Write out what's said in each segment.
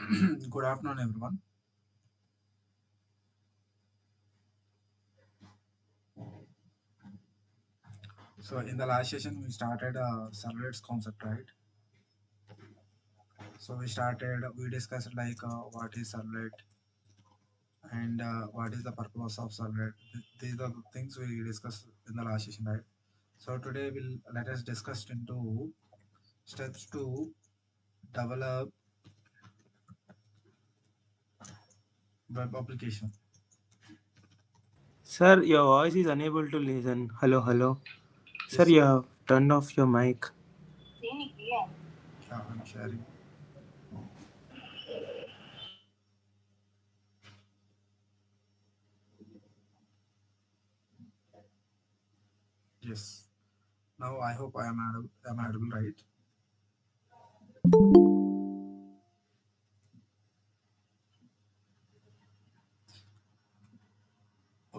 Good afternoon, everyone. So, in the last session, we started servlets concept, right? So, we discussed like what is servlet and what is the purpose of servlet. These are the things we discussed in the last session, right? So, today we'll let us discuss into steps to develop web application. Sir, your voice is unable to listen. Hello, hello. Sir, Yes, you have turned off your mic. yeah, I'm sharing. Yes. Now, I hope I am audible, right?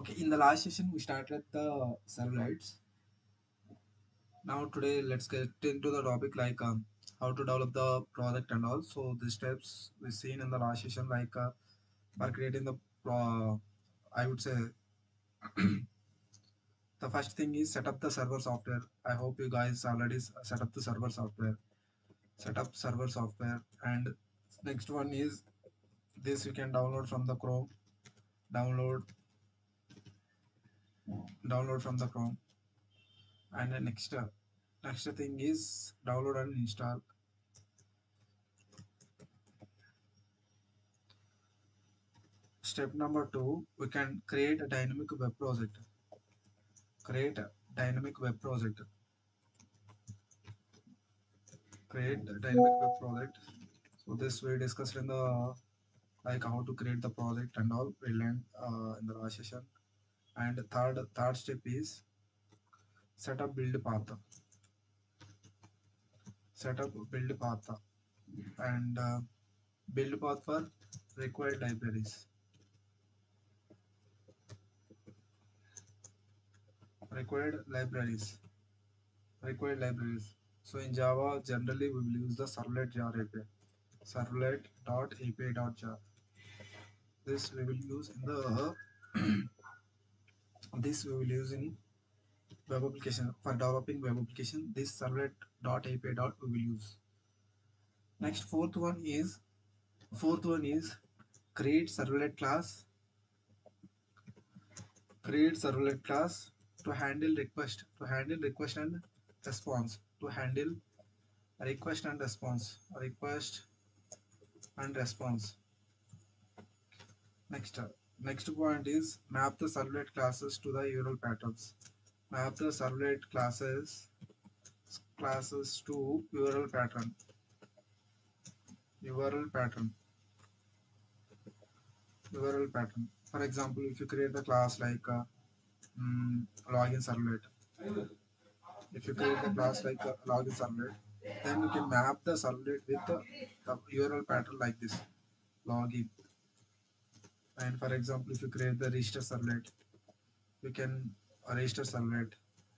Okay, in the last session, we started the servlets. Now today let's get into the topic like how to develop the project and all. So the steps we seen in the last session like for creating the I would say the first thing is set up the server software. I hope you guys already set up the server software. Set up server software, and next one is this you can download from the Chrome. Download download from the Chrome, and then next thing is download and install. Step number two, we can create a dynamic web project. Create a dynamic web project. Create a dynamic web project. So this we discussed in the like how to create the project and all we learned in the last session. And third step is set up build path. Set up build path and build path for required libraries. Required libraries. Required libraries. So in Java generally we will use the servlet jar API. Servlet.api.jar. This we will use in the this we will use in web application for developing web application. This servlet.api dot we will use. Next fourth one is create servlet class. Create servlet class to handle request and response to handle request and response. Next next point is map the servlet classes to the URL patterns. Map the servlet classes to URL pattern, URL pattern. For example, if you create the class like login servlet, if you create the class like login servlet, then you can map the servlet with the URL pattern like this login. And for example, if you create the register servlet, you can register servlet,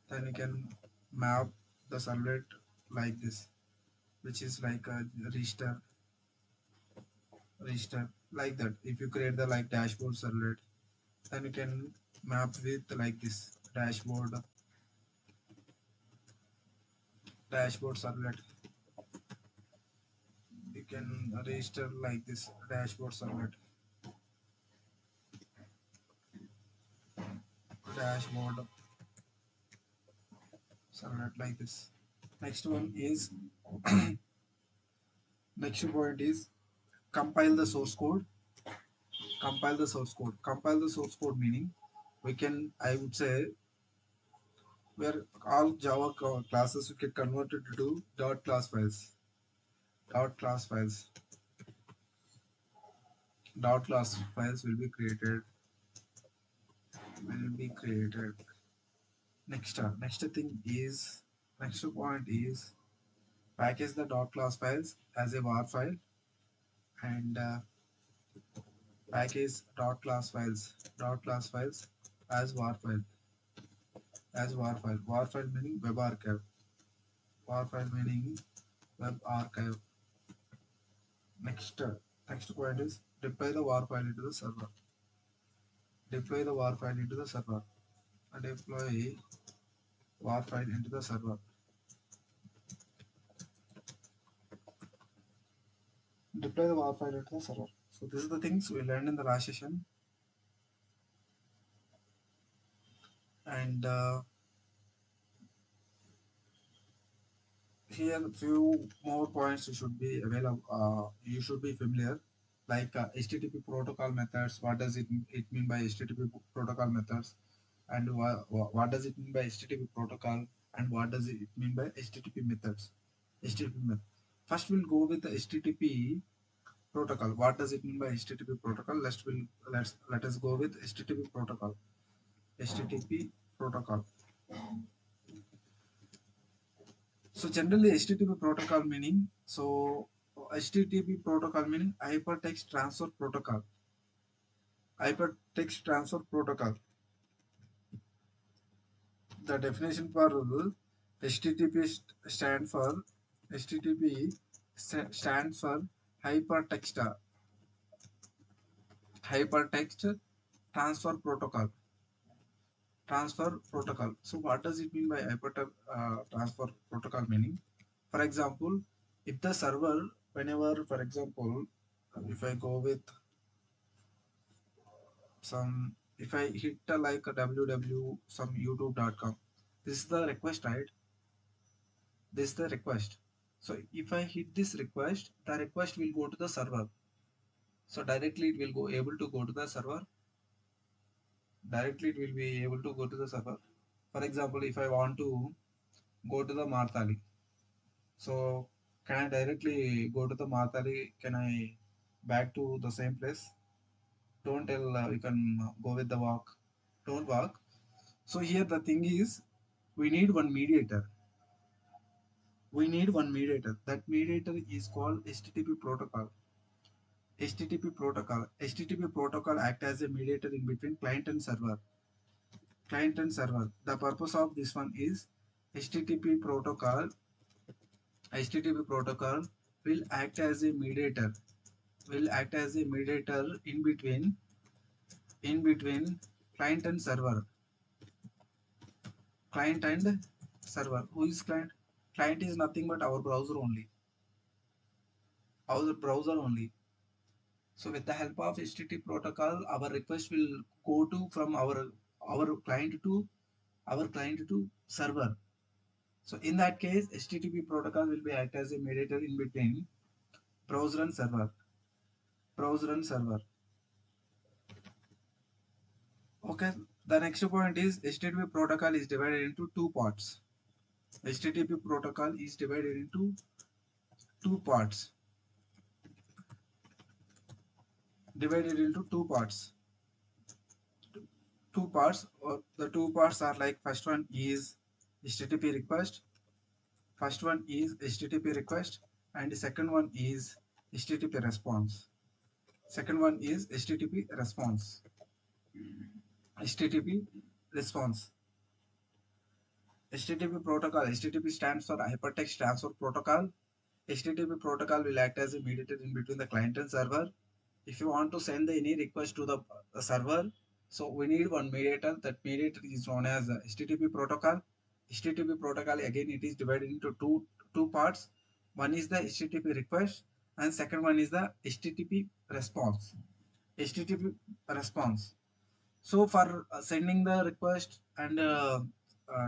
then you can map the servlet like this, which is like a register like that. If you create the like dashboard servlet, then you can map with like this dashboard servlet. You can register like this dashboard servlet like this. Next one is next point is compile the source code. Compile the source code meaning we can I would say where all Java classes we can convert it to dot class files. Dot class files. Dot class files will be created. Next thing is next point is package the dot class files as a var file and package dot class files as var file meaning web archive. Next Next point is deploy the war file into the server. Deploy the war file into the server. Deploy war file into the server. Deploy the war file into the server. So this is the things we learned in the last session, and here few more points you should be available. You should be familiar, like HTTP protocol methods. What does it mean by HTTP protocol methods, and what does it mean by HTTP protocol, and what does it mean by HTTP methods? HTTP method. First, we'll go with the HTTP protocol. What does it mean by HTTP protocol? Let us go with HTTP protocol. HTTP protocol. So generally HTTP protocol meaning, so HTTP protocol meaning hypertext transfer protocol. Hypertext transfer protocol. The definition for HTTP stand for HTTP stands for hypertext hypertext transfer protocol. Transfer protocol. So what does it mean by hypertext transfer protocol meaning? For example, if the server, whenever, for example, if I go with some, if I hit like a www some youtube.com, this is the request, right? This is the request. So if I hit this request, the request will go to the server. So directly it will go able to go to the server. Directly it will be able to go to the server. For example, if I want to go to the Martali, so can I directly go to the Martali? Can I back to the same place? Don't tell you can go with the walk. Don't walk. So here the thing is, we need one mediator. We need one mediator. That mediator is called HTTP protocol. HTTP protocol. HTTP protocol act as a mediator in between client and server. Client and server. The purpose of this one is HTTP protocol. HTTP protocol will act as a mediator. Will act as a mediator in between client and server. Client and server. Who is client? Client is nothing but our browser only. Our browser only. So with the help of HTTP protocol, our request will go to from our client to server. So in that case, HTTP protocol will be act as a mediator in between browser and server. Browser and server. Okay. The next point is HTTP protocol is divided into two parts. HTTP protocol is divided into two parts. Divided into two parts. Two parts. The two parts are like first one is HTTP request. First one is HTTP request and the second one is HTTP response. Second one is HTTP response. HTTP response. HTTP protocol. HTTP stands for Hypertext Transfer Protocol. HTTP protocol will act as a mediator in between the client and server. If you want to send any request to the server, so we need one mediator. That mediator is known as HTTP protocol. HTTP protocol again it is divided into two parts. One is the HTTP request and second one is the HTTP response. HTTP response. So for sending the request and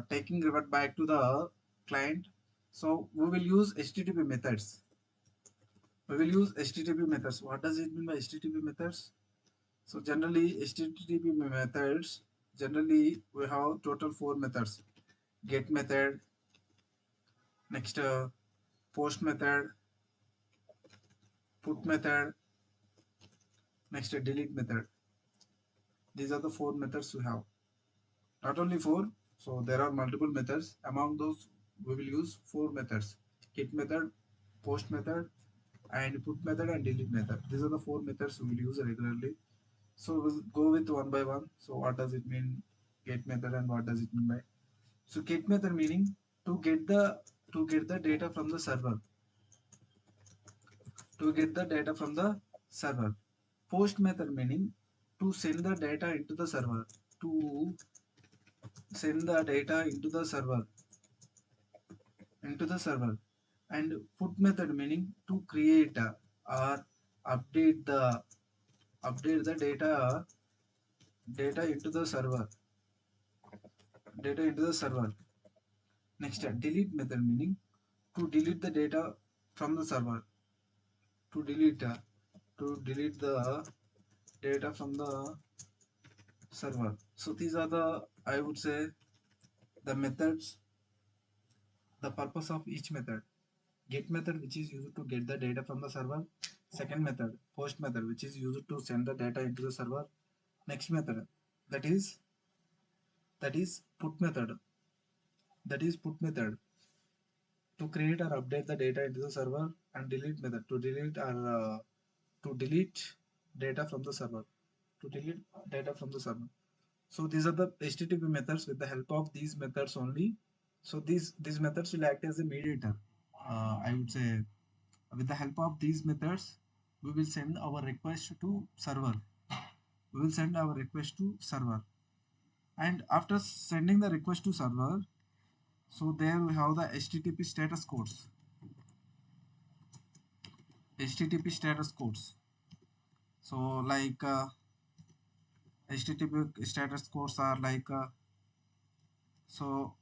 taking revert back to the client, so we will use HTTP methods. We will use HTTP methods. What does it mean by HTTP methods? So generally HTTP methods, generally we have total four methods. Get method, next post method, put method, next delete method. These are the four methods we have. Not only four, so there are multiple methods. Among those, we will use four methods: get method, post method, and put method and delete method. These are the four methods we will use regularly. So we'll go with one by one. So what does it mean get method and what does it mean by? So get method meaning to get the data from the server. To get the data from the server. Post method meaning to send the data into the server. To send the data into the server. And put method meaning to create or update the data into the server. Next, delete method meaning to delete the data from the server. To delete the data from the server. So these are the, I would say, the methods, the purpose of each method. Get method, which is used to get the data from the server. Second method, post method, which is used to send the data into the server. Next method, that is put method. That is put method to create or update the data into the server. And delete method to delete data from the server. To delete data from the server. So these are the HTTP methods. With the help of these methods only, so these methods will act as a mediator. I would say, with the help of these methods, we will send our request to server. We will send our request to server, and after sending the request to server, so there we have the HTTP status codes. HTTP status codes. So like HTTP status codes are like so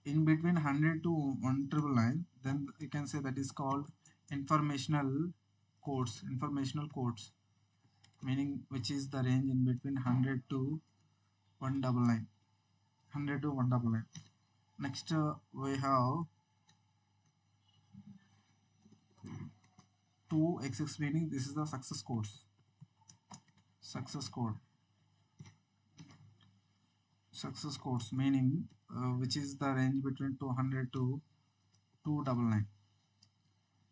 in between 100 to 1999, then you can say that is called informational codes. Informational codes meaning which is the range in between 100 to 199. 100 to 199. Next we have 2xx meaning this is the success codes. Success code. Success codes meaning which is the range between 200 to 299.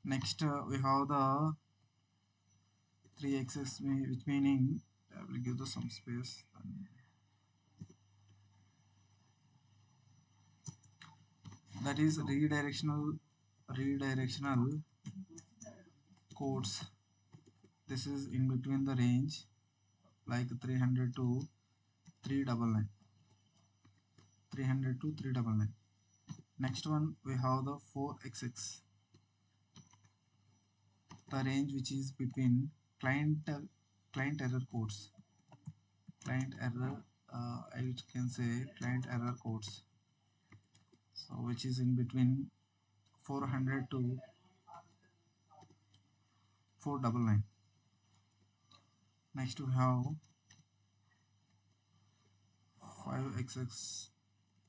Next we have the 3xx which meaning I will give the some space. That is redirectional codes. This is in between the range like 300 to 399. 300 to 399. Next one we have the 4xx, the range which is between client error codes. Client error, I can say client error codes. So which is in between 400 to 499. Next we have 5xx,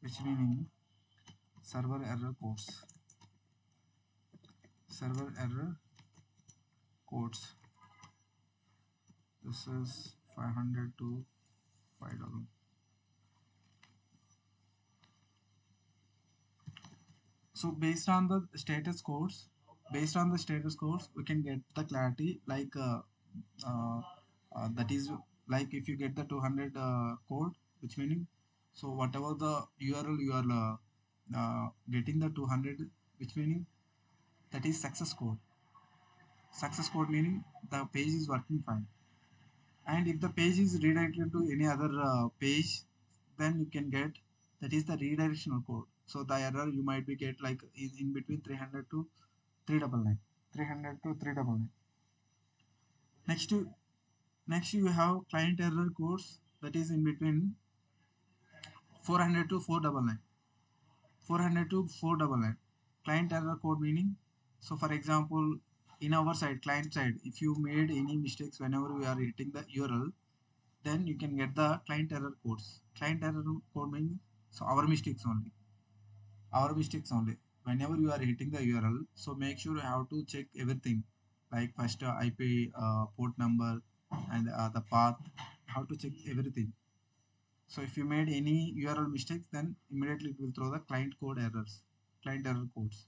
which meaning server error codes. Server error codes. This is 500 to 500. So based on the status codes, we can get the clarity like uh, that is like if you get the 200 code, which meaning so whatever the URL you are getting the 200, which meaning that is success code. Success code meaning the page is working fine. And if the page is redirected to any other page, then you can get that is the redirectional code. So the error you might be get like in between 300 to 399. 300 to 399. Next to next you have client error codes, that is in between 400 to 499. 400 to 499. Client error code meaning, so for example, in our side, client side, if you made any mistakes whenever we are hitting the URL, then you can get the client error codes. Client error code means so our mistakes only. Our mistakes only. Whenever you are hitting the URL, so make sure you have to check everything, like first IP, port number, and the path. How to check everything. So if you made any URL mistakes, then immediately it will throw the client code errors, client error codes.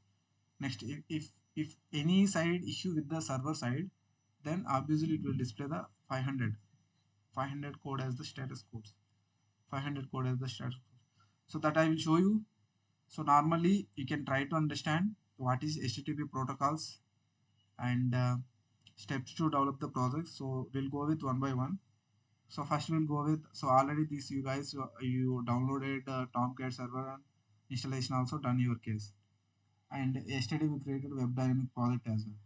Next, if any side issue with the server side, then obviously it will display the 500 code as the status codes. 500 code as the status code. So that I will show you. So normally you can try to understand what is HTTP protocols and steps to develop the project. So we'll go with one by one. So first we'll go with, so already this you guys, you downloaded Tomcat server and installation also done your case. And yesterday we created web dynamic project as well.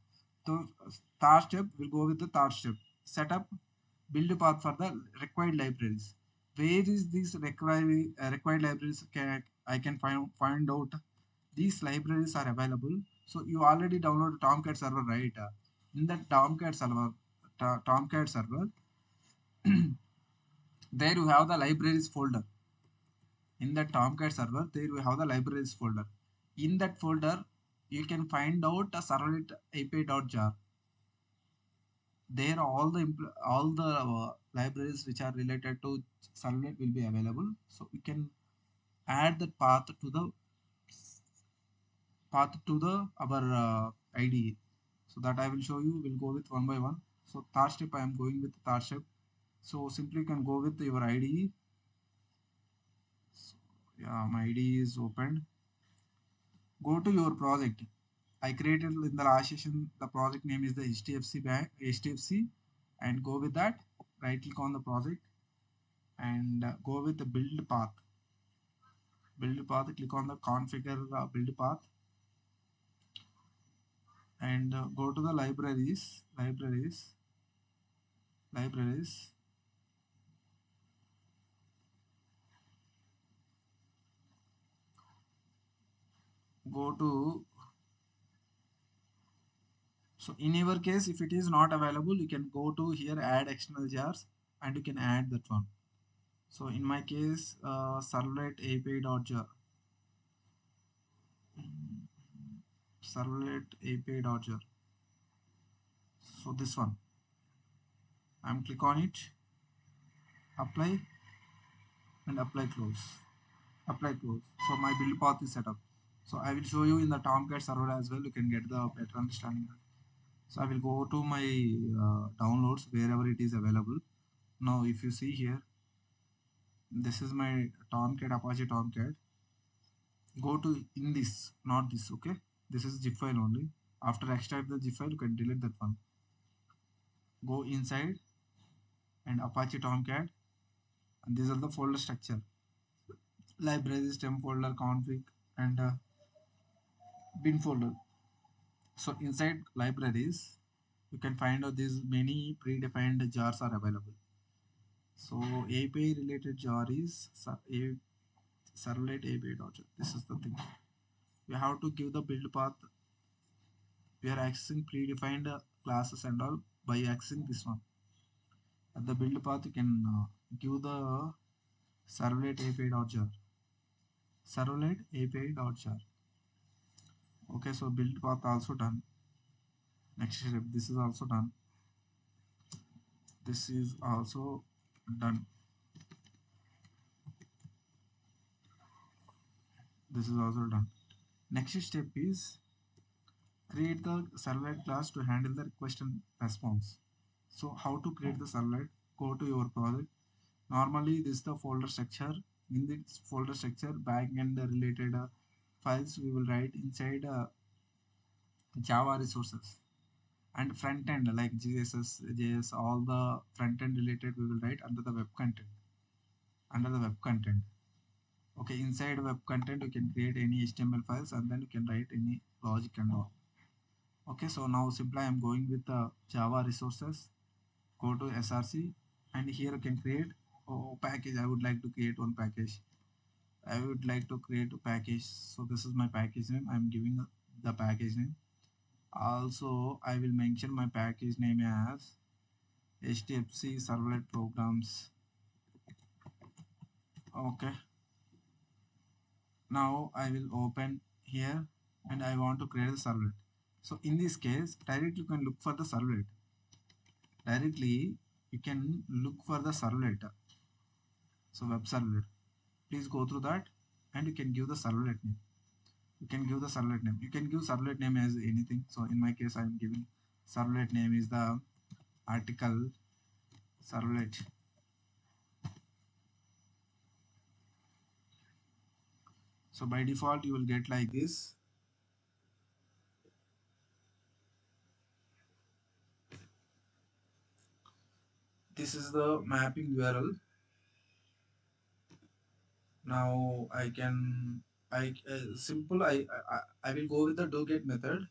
So third step, we'll go with the third step. Setup, build a path for the required libraries. Where is this required libraries? I can find out these libraries are available. So you already downloaded Tomcat server, right? In that Tomcat server, there you have the libraries folder. In the Tomcat server, there you have the libraries folder. In that folder, you can find out a servlet api.jar. There all the libraries which are related to servlet will be available. So you can add that path to the our IDE. So that I will show you. We'll go with one by one. So third step, I am going with third step. So simply you can go with your IDE. So, yeah, my IDE is opened. Go to your project. I created in the last session, the project name is the HDFC Bank, HDFC, and go with that. Right click on the project and go with the build path. Build path, click on the configure build path and go to the libraries. Go to, so in your case, if it is not available, you can go to here, add external jars, and you can add that one. So in my case, servlet api.jar. Servlet api.jar. So this one, I'm click on it, apply and apply close. So my build path is set up. So I will show you in the Tomcat server as well. You can get the better understanding. So I will go to my downloads wherever it is available. Now if you see here, this is my Tomcat, Apache Tomcat. Go to in this, not this, okay? This is zip file only. After extract the zip file, you can delete that one. Go inside and Apache Tomcat, and these are the folder structure. Libraries, temp folder, config, and bin folder. So inside libraries, you can find out these many predefined jars are available. So API related jar is servlet API.jar. This is the thing. We have to give the build path. We are accessing predefined classes and all by accessing this one. At the build path, you can give the servlet API.jar. Servlet API.jar. Okay, so build path also done. Next step, this is also done. This is also done. This is also done. Next step is create the servlet class to handle the request and response. So how to create the servlet? Go to your project. Normally this is the folder structure. In this folder structure, backend related files we will write inside Java resources, and front end like GSS, JS, all the front end related we will write under the web content. Under the web content. Okay, inside web content you can create any HTML files and then you can write any logic and all. Okay, so now simply I am going with the Java resources. Go to SRC and here you can create package. I would like to create one package. I would like to create a package. So this is my package name. I am giving the package name. Also, I will mention my package name as HTFC servlet programs. Okay. Now I will open here and I want to create a servlet. So in this case, directly you can look for the servlet. Directly you can look for the servlet. So web servlet. Please go through that and you can give the servlet name. You can give the servlet name. You can give servlet name as anything. So in my case, I am giving servlet name is the article servlet. So by default, you will get like this. This is the mapping URL. Now I can simple I will go with the do get method.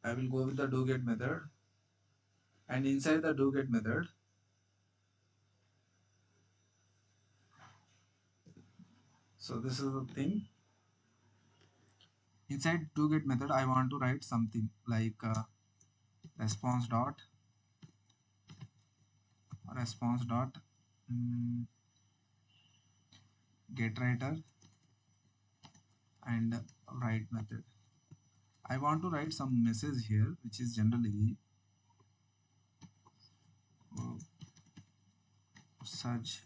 I will go with the do get method, and inside the do get method, so this is the thing. Inside do get method, I want to write something like response dot response dot mm, get writer and write method. I want to write some message here, which is generally uh, search.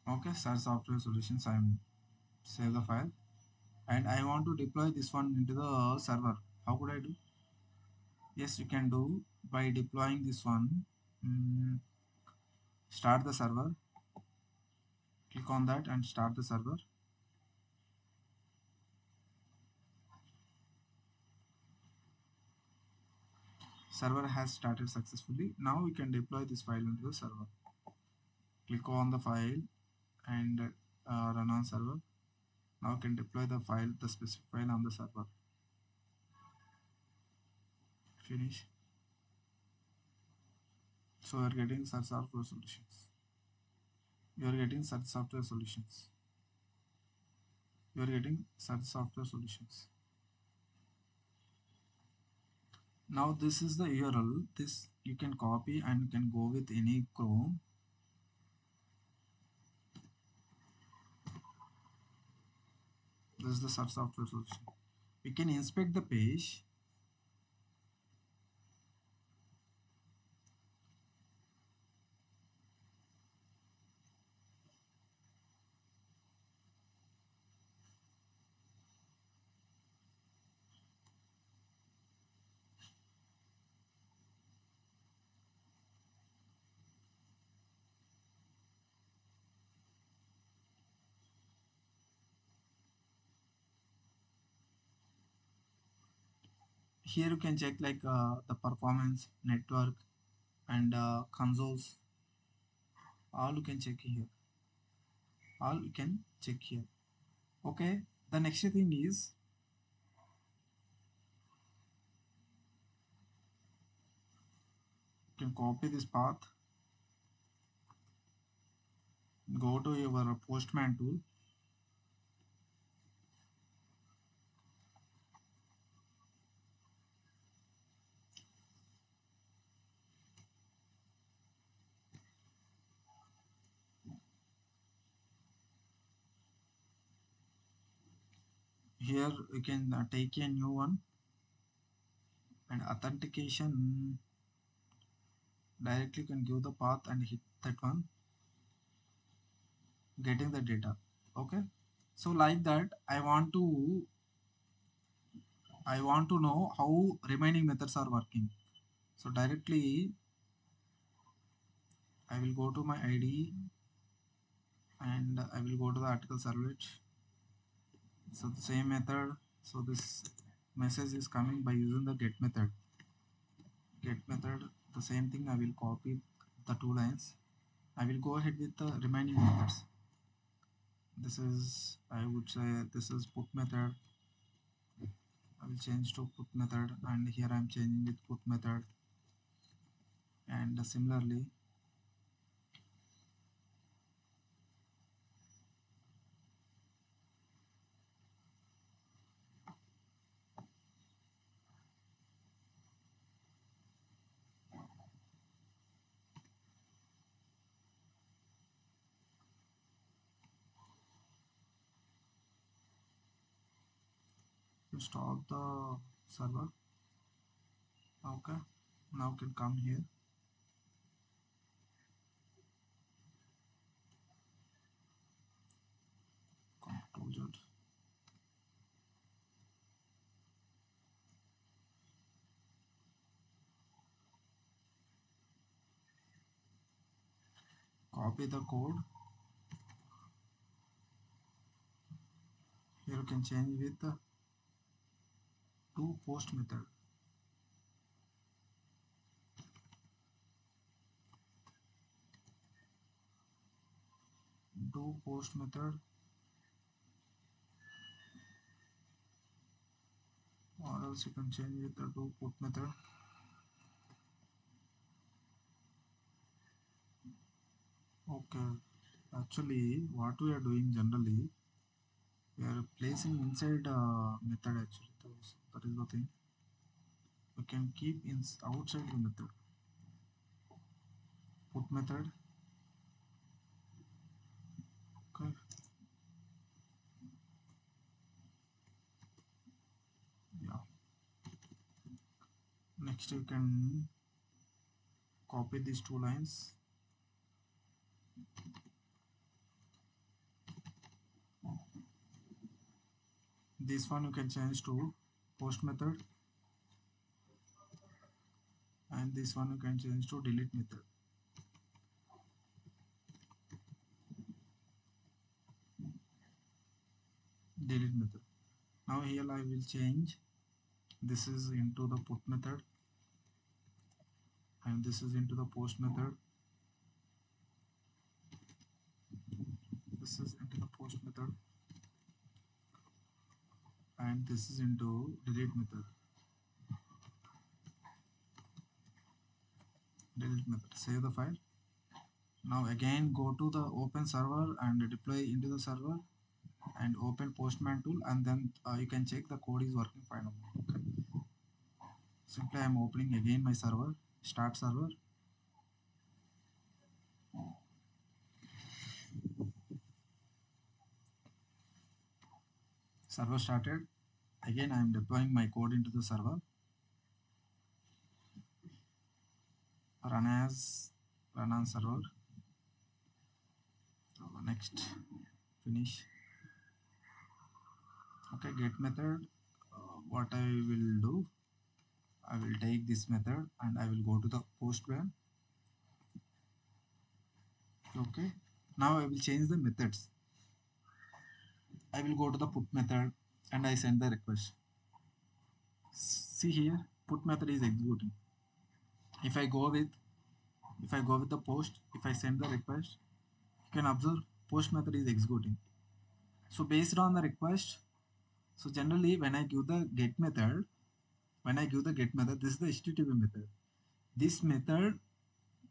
Okay, search software solutions. I'm save the file, and I want to deploy this one into the server. How could I do? Yes, you can do by deploying this one. Start the server. Click on that and start the server. Server has started successfully. Now we can deploy this file into the server. Click on the file and run on server. Now you can deploy the file, the specific file on the server. Finish. So you are getting search software solutions. You are getting search software solutions. You are getting search software solutions. Now this is the URL. This you can copy and you can go with any Chrome. This is the search software solution. We can inspect the page. Here you can check like the performance, network, and consoles. All you can check here. All you can check here. Okay. The next thing is you can copy this path. Go to your Postman tool. Here you can take a new one, and authentication directly you can give the path and hit that one, getting the data. Okay. So like that, I want to know how remaining methods are working. So directly I will go to my IDE and I will go to the article servlet. So the same method. So this message is coming by using the get method. Get method, the same thing. I will copy the two lines. I will go ahead with the remaining methods. This is, I would say, this is put method. I will change to put method, and here I am changing with put method. And similarly, you stop the server. Okay, now can come here. Control Z. Copy the code. Here you can change with do post method. Do post method, or else you can change with the do put method. Okay, actually what we are doing generally, we are placing inside method actually. That is the thing. We can keep in outside the method. Put method. Okay. Yeah. Next you can copy these two lines. This one you can change to post method, and this one you can change to delete method. Delete method. Now here I will change. This is into the put method, and this is into the post method. This is into the post method, and this is into delete method. Delete method. Save the file. Now again go to the open server and deploy into the server, and open postman tool, and then you can check the code is working fine. Okay. Simply I am opening again my server. Start server. Server started. Again I am deploying my code into the server. Run on server. Next, finish. Okay, get method. What I will do, I will take this method and I will go to the postman. Okay, now I will change the methods. I will go to the put method and I send the request. See here, put method is executing. If I go with the post, if I send the request, you can observe post method is executing. So based on the request, so generally when I give the get method, this is the HTTP method. This method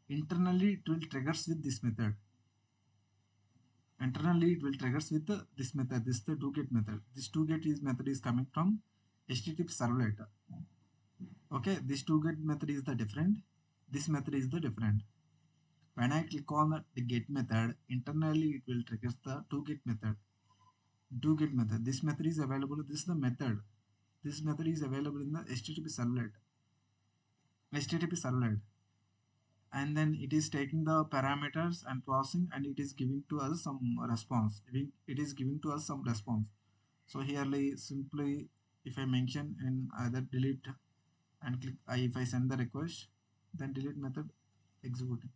internally it will triggers with this method. Internally it will triggers with this method. This is the do get method. This do get is method is coming from HTTP servlet. Okay, this do get method is the different. This method is the different. When I click on the get method, internally it will trigger the do get method. Do get method. This method is available. This is the method. This method is available in the HTTP servlet. HTTP servlet. And then it is taking the parameters and processing, and it is giving to us some response. It is giving to us some response. So here simply if I mention in either delete and click if I send the request, then delete method executing.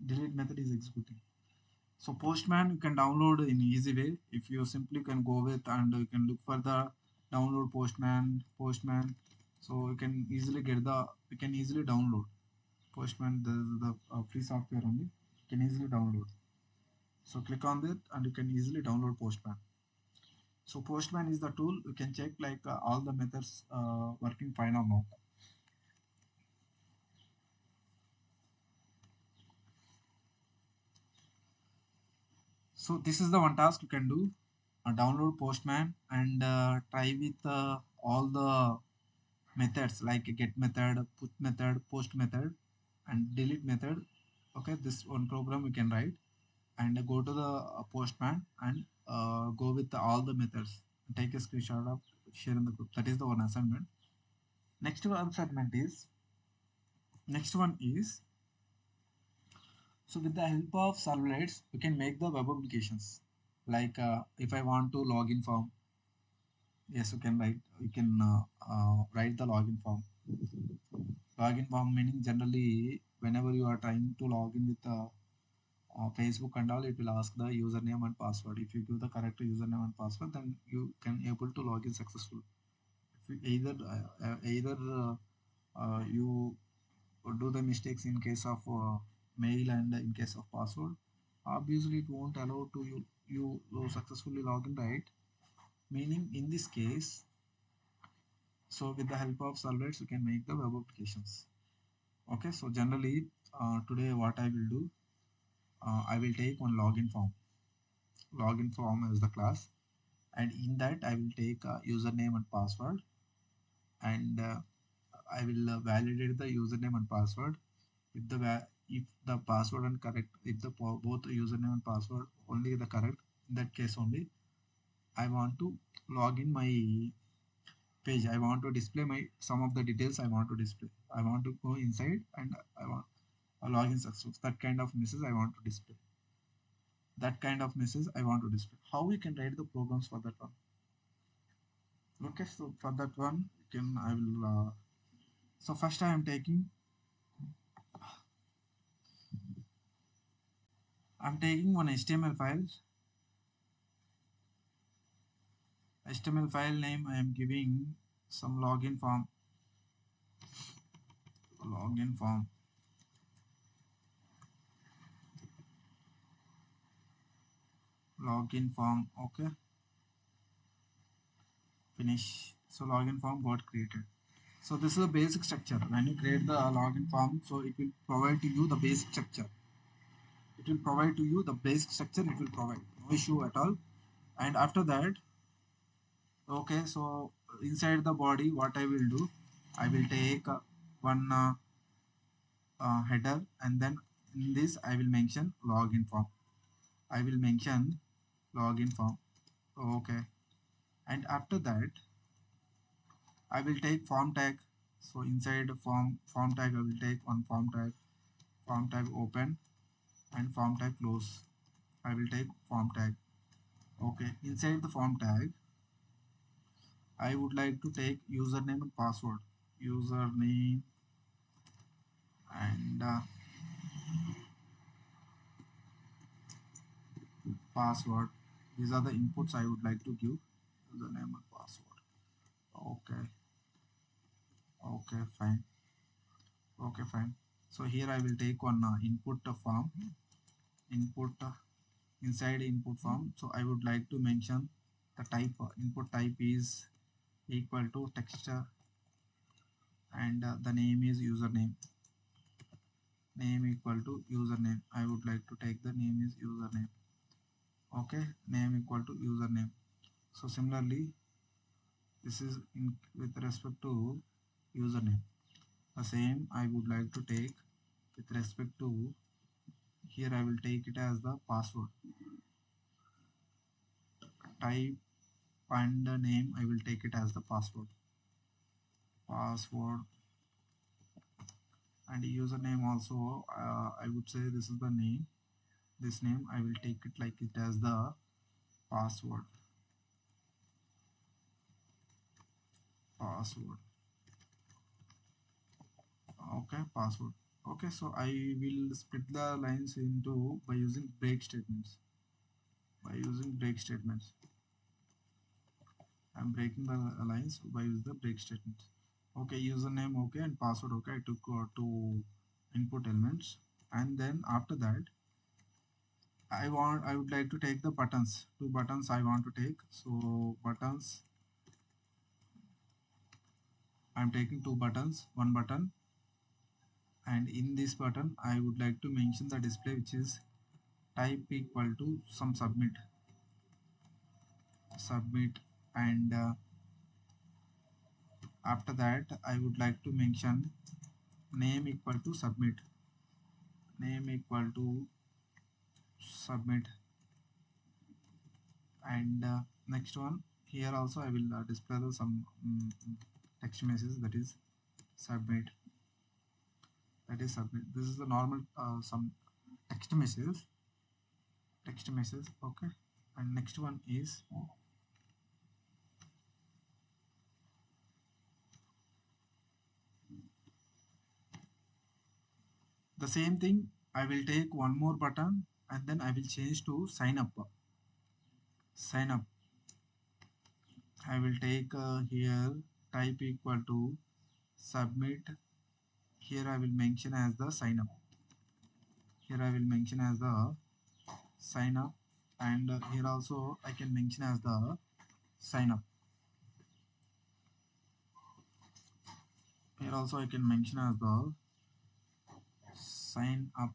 Delete method is executing. So postman you can download in easy way. If you simply can go with and you can look for the download postman, so you can easily download postman. The free software only, you can easily download. So click on that and you can easily download postman. So postman is the tool. You can check like all the methods working fine or not. So this is the one task you can do. Download postman and try with all the methods like get method, put method, post method, and delete method. Okay, this one program you can write and go to the postman and go with all the methods. Take a screenshot of share in the group. That is the one assignment. Next one is so with the help of servlets you can make the web applications. Like if I want to login form, yes, you can write the login form. Login form meaning generally whenever you are trying to log in with Facebook and all, it will ask the username and password. If you give the correct username and password, then you can able to log in successfully. you do the mistakes in case of mail and in case of password, obviously it won't allow to you successfully log in, right? Meaning in this case, so with the help of servlets you can make the web applications. Okay, so generally today what I will do, I will take one login form as the class, and in that I will take username and password, and I will validate the username and password. If the password and correct, if the both username and password only the correct, in that case only I want to log in my page. I want to display my some of the details I want to display. I want to go inside and I want a login success. That kind of message I want to display. That kind of message I want to display. How we can write the programs for that one? Okay, so for that one, can I will. So first I am taking. I'm taking one HTML file. HTML file name I am giving some login form, login form. Okay, finish. So login form got created. So this is the basic structure. When you create the login form, so it will provide to you the basic structure. It will provide to you the basic structure. It will provide no issue at all. And after that, okay, so inside the body, what I will do, I will take one header, and then in this I will mention login form. I will mention login form. Okay, and after that I will take form tag. So inside the form tag I will take one form tag open and form tag close. I will take form tag. Okay, inside the form tag I would like to take username and password. Username and password. These are the inputs I would like to give. Username and password. Okay, okay, fine. Okay, fine. So here I will take one input form. Input inside input form. So I would like to mention the type. Input type is equal to text, and the name is username. Name equal to username. I would like to take the name is username. Okay, name equal to username. So similarly, this is in with respect to username. The same I would like to take with respect to, here I will take it as the password. Type and the name I will take it as the password. Password and username also, I would say this is the name. This name I will take it like it as the password. Password. Okay, password. Okay, so I will split the lines into by using break statements. By using break statements, I'm breaking the lines by using the break statements. Okay, username okay and password okay. I took two input elements, and then after that I would like to take the buttons. Two buttons I want to take. So buttons, I'm taking two buttons, one button, and in this button I would like to mention the display which is type equal to some submit, and after that I would like to mention name equal to submit. Name equal to submit, and next one, here also I will display some text message, that is submit. This is the normal some text message. Okay, and next one is the same thing. I will take one more button, and then I will change to sign up. I will take here type equal to submit. Here I will mention as the sign up. Here I will mention as the sign up, and here also I can mention as the sign up. Here also I can mention as the sign up.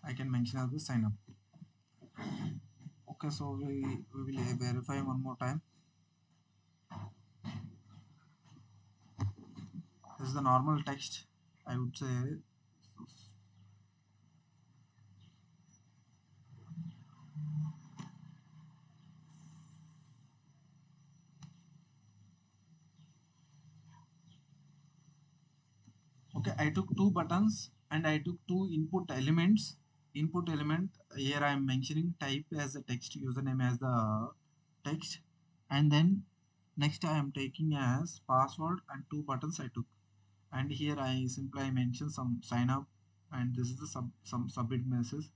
I can mention as the sign up. Okay, so we will verify one more time. This is the normal text, I would say. Okay, I took two buttons and I took two input elements. Input element, here I am mentioning type as the text, username as the text, and then next I am taking as password, and two buttons I took, and here I simply mention some sign up, and this is the some submit message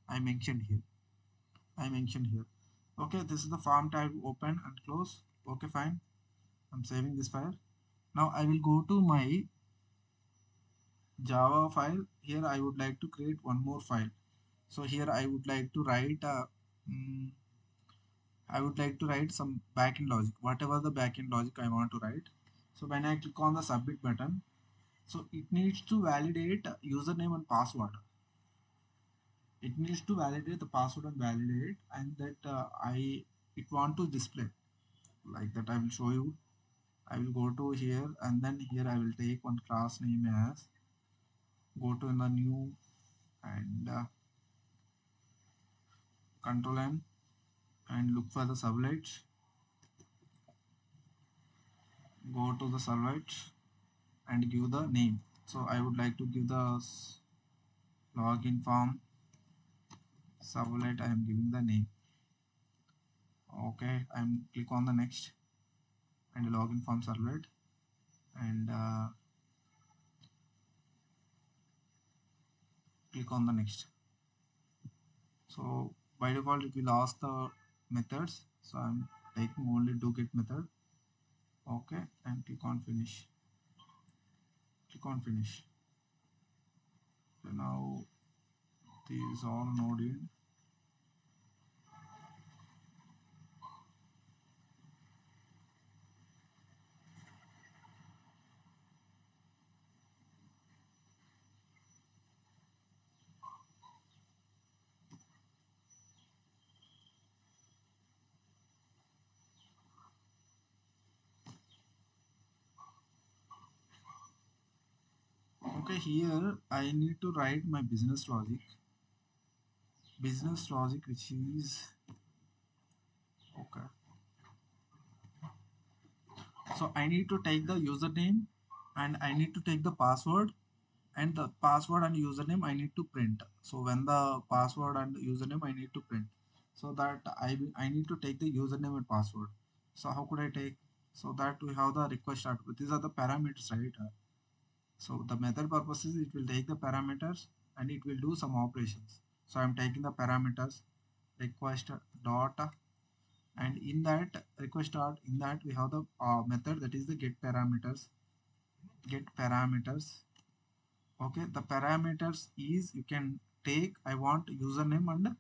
I mentioned here. Okay, this is the form type, open and close. Okay, fine. I'm saving this file. Now I will go to my Java file. Here I would like to create one more file. So here I would like to write mm, I would like to write some backend logic, whatever the backend logic I want to write. So when I click on the submit button, so it needs to validate username and password. It needs to validate the password and validate, and that it want to display like that. I will show you. I will go to here, and then here I will take one class name as, go to the new, and control N, and look for the servlet. Go to the servlet and give the name. So I would like to give the login form servlet. I am giving the name. Okay, I'm click on the next, and login form servlet, and click on the next. So by default it will ask the methods, so I'm taking only do get method. Okay, and click on finish. Click on finish. So now these all node in. Okay, here I need to write my business logic, which is okay. So I need to take the username, and I need to take the password, and the password and username I need to print. So when the password and username I need to print, so that I need to take the username and password. So how could I take? So that we have the request start. These are the parameters, right? So the method purposes, it will take the parameters and it will do some operations. So I'm taking the parameters request dot, and in that request dot, in that we have the method, that is the get parameters. Okay, the parameters is, you can take, I want username and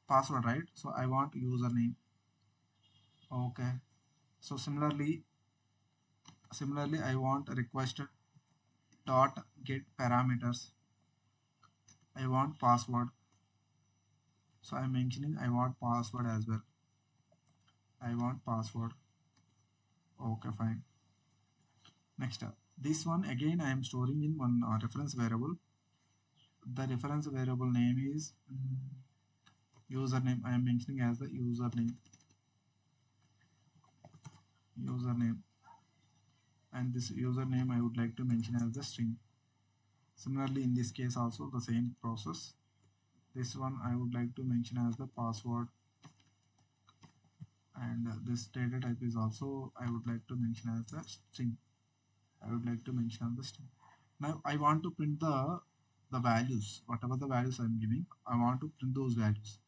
password, right? So I want username. Okay, so similarly I want request dot get parameters. I want password, so I'm mentioning I want password as well. I want password. Okay, fine. Next, this one again I am storing in one reference variable. The reference variable name is username. I am mentioning as the username, and this username I would like to mention as the string. Similarly, in this case also the same process. This one I would like to mention as the password, and this data type is also I would like to mention as the string. I would like to mention as the string. Now I want to print the values, whatever the values I'm giving, I want to print those values.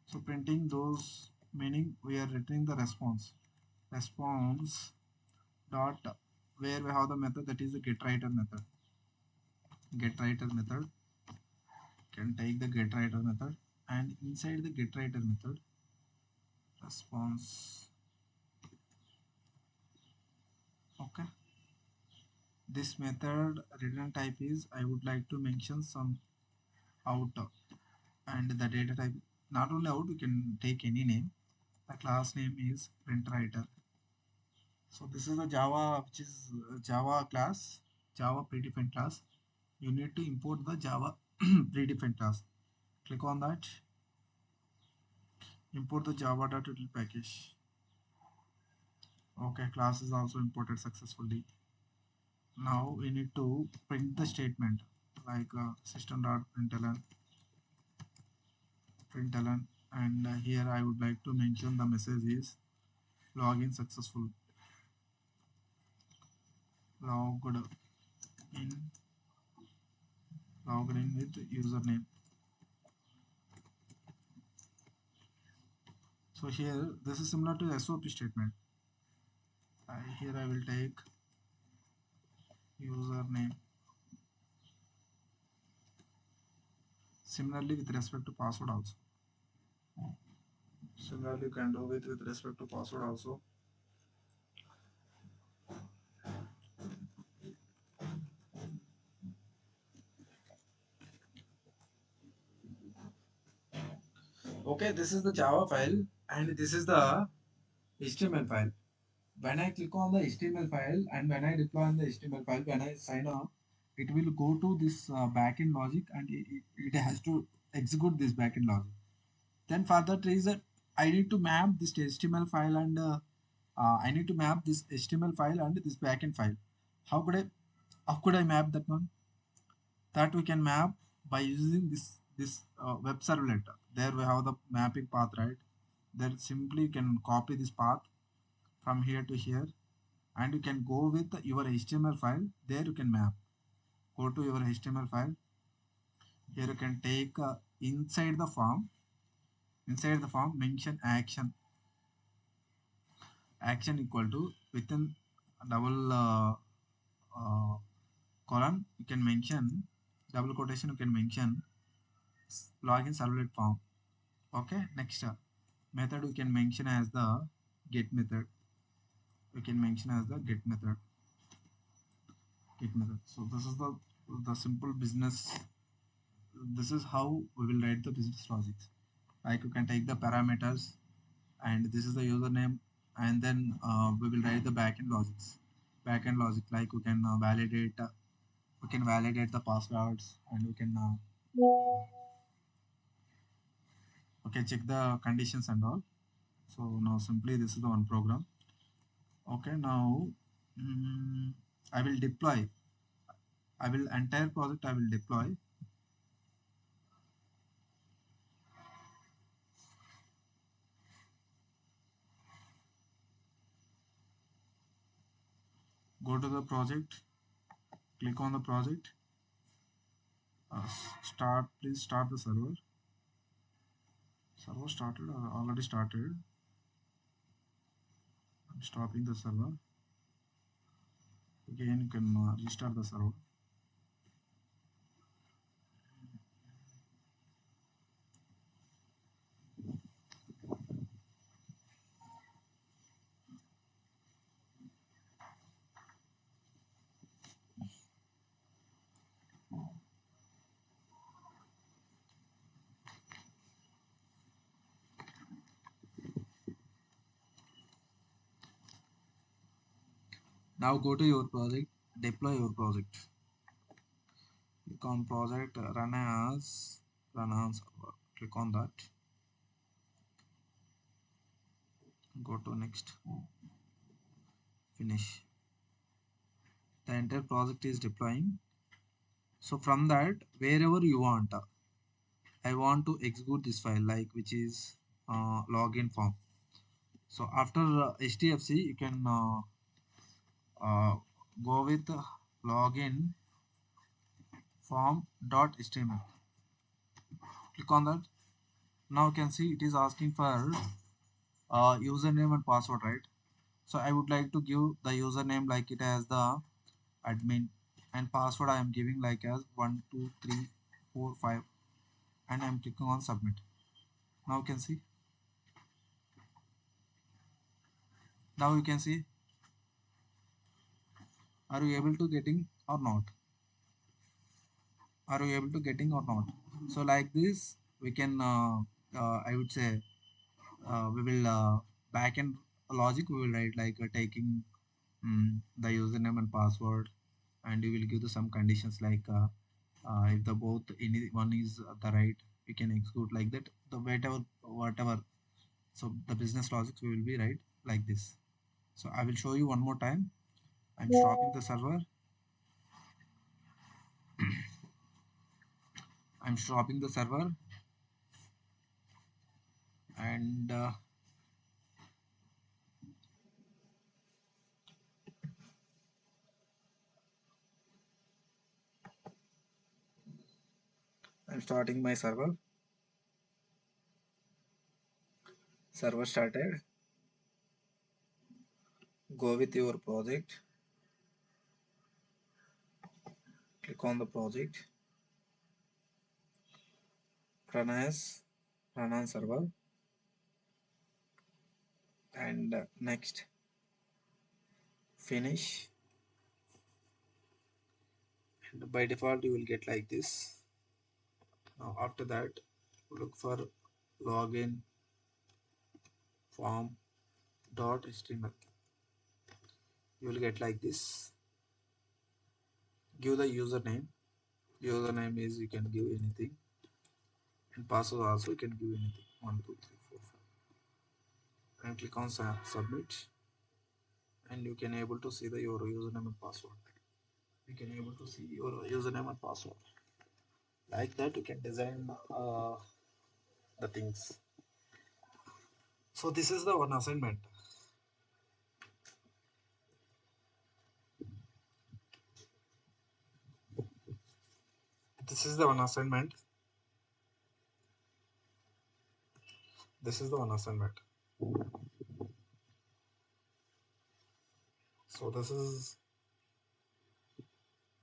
So printing those, meaning we are returning the response. dot where we have the method that is the getWriter method. GetWriter method can take the getWriter method, and inside the getWriter method response. Okay, this method return type is I would like to mention some out, and the data type not only out, you can take any name. The class name is printWriter. So this is the Java, which is Java class, Java predefined class. You need to import the Java predefined class. Click on that, import the java.util package. Okay, class is also imported successfully. Now we need to print the statement like system.println, and here I would like to mention the message is login successful. Logged in, logged in with username. So here this is similar to SOP statement. Here I will take username. Similarly with respect to password also. Similarly you can do with respect to password also. Okay, this is the Java file and this is the HTML file. When I click on the HTML file and when I deploy on the HTML file, when I sign up, it will go to this backend logic and it has to execute this backend logic. Then for that reason, I need to map this HTML file and I need to map this HTML file and this backend file. How could I map that one? That we can map by using this web servlet. There we have the mapping path, right? There simply you can copy this path from here to here, and you can go with your HTML file. There you can map. Go to your HTML file. Here you can take inside the form mention action equal to within double column you can mention double quotation, you can mention login servlet form. Okay, next method we can mention as the get method. We can mention as the get method. So this is the simple business. This is how we will write the business logics. Like you can take the parameters, and this is the username, and then we will write the backend logics. Backend logic, like we can validate the passwords, and we can okay, check the conditions and all. So now simply this is the one program. Okay, now mm, I will deploy. I will entire project I will deploy. Go to the project, click on the project, start. Please start the server. Server started or already started. I'm stopping the server. Again, you can restart the server. Now go to your project, deploy your project. Click on project, run as server. Click on that. Go to next, finish. The entire project is deploying. So from that, wherever you want, I want to execute this file, like which is login form. So after HTFC, you can uh, go with login form.html. Click on that. Now you can see it is asking for username and password, right? So I would like to give the username like it as the admin, and password I am giving like as 12345, and I'm clicking on submit. Now you can see, now you can see, are you able to getting or not? Are you able to getting or not? So like this we can I would say we will backend logic we will write like taking the username and password, and you will give the some conditions like if the both any one is the right, we can execute like that, the whatever. So the business logics we will be right like this. So I will show you one more time. I'm stopping the server. I'm stopping the server, and I'm starting my server. Server started. Go with your project. Click on the project. Run on server, and next finish. And by default you will get like this. Now after that look for login form dot html. You will get like this. Give the username. Username is you can give anything, and password also you can give anything, 12345, and click on submit, and you can able to see the your username and password. You can able to see your username and password. Like that you can design the things. So this is the one assignment. This is the one assignment. This is the one assignment. So this is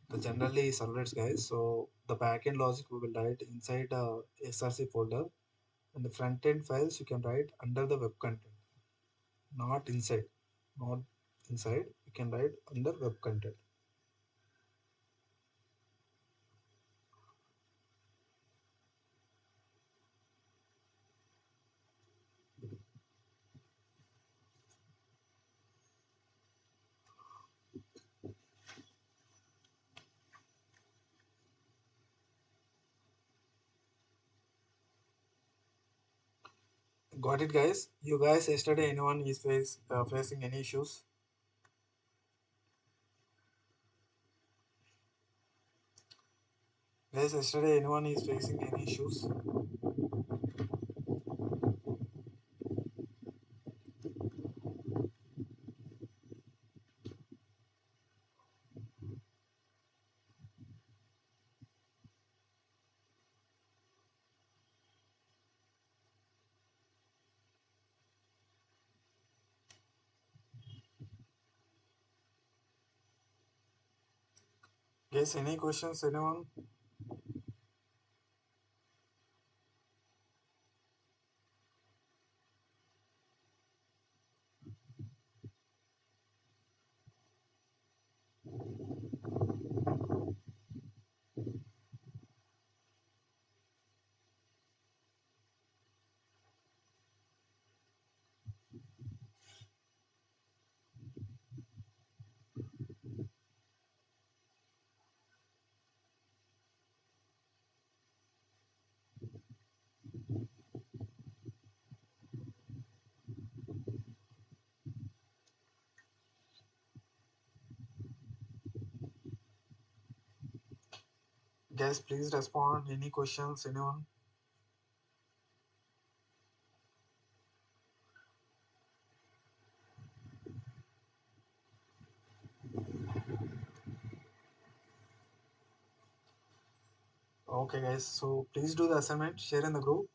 the generally servlets guys. So the backend logic we will write inside src folder, and the front end files you can write under the web content, not inside. Not inside. You can write under web content. Got it, guys? You guys yesterday anyone is facing any issues? Guys, yesterday anyone is facing any issues? Guys, any questions? Anyone? Guys, please respond. Any questions? Anyone? Okay, guys. So please do the assignment. Share in the group.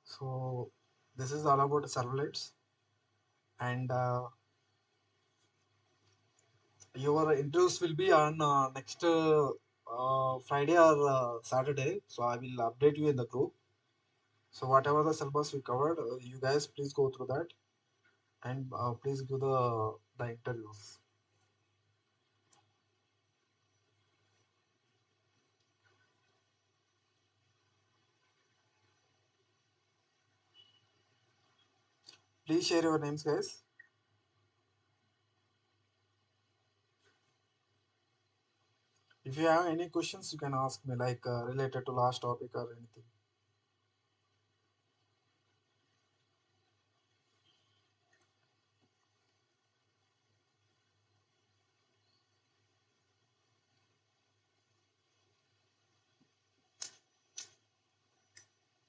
So this is all about servlets, and Your interviews will be on next Friday or Saturday. So I will update you in the group. So whatever the syllabus we covered, you guys please go through that and please give the interviews. Please share your names, guys. If you have any questions, you can ask me like related to last topic or anything.